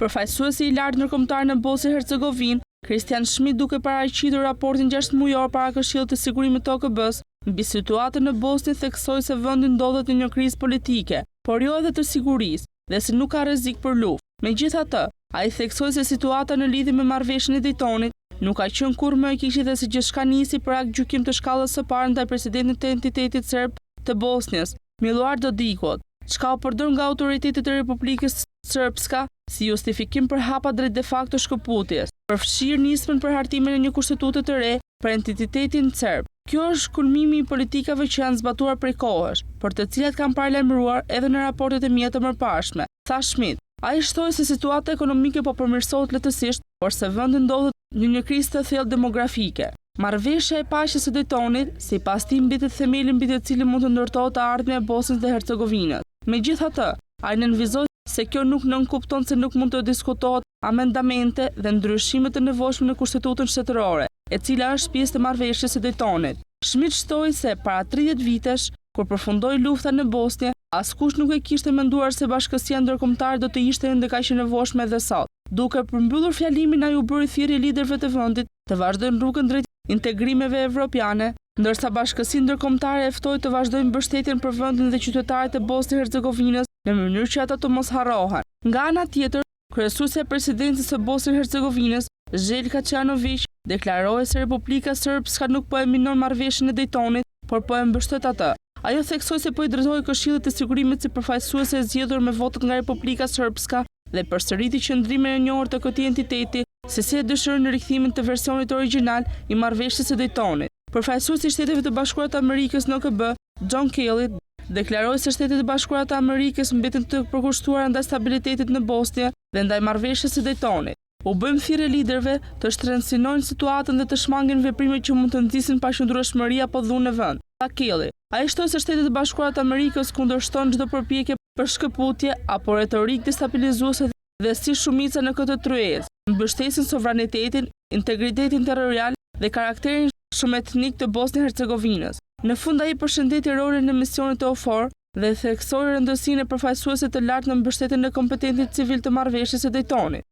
Përfaqësuesi i lartë ndërkombëtar në Bosnjë-Hercegovinë, Kristian Schmidt, duke paraqitur raportin 6 mujor para Këshillit të Sigurimit të OKB-s mbi situatën në Bosnjë, theksoi se vendi ndodhet në një krizë politike, por jo edhe të sigurisë, dhe se nuk ka rrezik për luftë. Megjithatë, ai theksoi se situata në lidhje me marrëveshjen e Daytonit nuk ka qenë kurrë më e keqe dhe se gjithçka nisi për akt gjykim të shkallës së parë ndaj presidentit të entitetit serb të Bosnjës, Milorad Dodikut, çka u përdor nga autoritetet e Republikës Srpska si justifikim për hapa drejt de facto shkëputjes, përfshirë nismën për hartimin e një kushtetutë të re për entitetin serb. Kjo është kulmimi i politikave që janë zbatuar prej kohësh, për të cilat kanë paralajmëruar edhe në raportet e mia të mëparshme, tha Schmidt. Ai shtoi se situata ekonomike po përmirësohet lehtësisht, por se vendi ndodhet në një krizë të thellë demografike. Marrëveshja e paqes së Daytonit, sipas tij, mbetet themeli mbi të cilin mund të ndërtohet ardhmja e Bosnjës dhe Hercegovinës. Megjithatë, ai nënvizoi se kjo nuk nënkupton se nuk mund të diskutohet amendamente dhe ndryshime të nevojshme në kushtetutën shtetërore, e cila është pjesë të marrëveshjes së Daytonit. Schmidt shtoi se para 30 vitesh, kur përfundoi lufta në Bosnjë, askush nuk e kishte menduar se bashkësia ndërkombëtare do të ishte ende kaq e nevojshme edhe sot. Duke përmbyllur fjalimin, ai u bëri thirrje liderëve të vendit të vazhdojnë rrugën drejt integrimeve evropiane, ndërsa bashkësia ndërkombëtare e ftoi të vazhdojnë mbështetjen për vendin dhe qytetarët e Bosnjë-Hercegovinës në mënyrë që ata të mos harrohen. Nga ana tjetër, kryesuesja e presidencës së Bosnjë-Hercegovinës, Željka Čanović, deklaroi se Republika Srpska nuk po e minon marrëveshjen e Daytonit, por po e mbështet atë. Ajo theksoi se po i drejtoi Këshillit të Sigurimit si përfaqësuese e zgjedhur me votat nga Republika Srpska dhe përsëriti qëndrimin e njohur të këtij entiteti se si e dëshiron rikthimin të versionit origjinal i marrëveshjes së Daytonit. Përfaqësuesi i Shteteve të Bashkuara të Amerikës në OKB, John Kelly, deklaroi se Shtetet e Bashkuara të Amerikës mbeten të përkushtuara ndaj stabilitetit në Bosnjë dhe ndaj marrëveshjes së Daytonit. U bëjmë thirrje liderëve të shtrënsinojnë situatën dhe të shmangin veprime që mund të nxisin paqëndrueshmëri apo dhunë në vend. Tha Kelly. Ai shtoi se Shtetet e Bashkuara të Amerikës kundërshton çdo përpjekje për shkëputje apo retorikë destabilizuese dhe si shumica në këtë tryezë, mbështesin sovranitetin, integritetin territorial dhe karakterin shumë etnik të Bosnjë-Hercegovinës. Në fund ai përshëndeti rolin e misionit të OFOR dhe theksoi rëndësinë e përfaqësuesit të lartë në mbështetjen e kompetentit civil të marrëveshjes së Daytonit.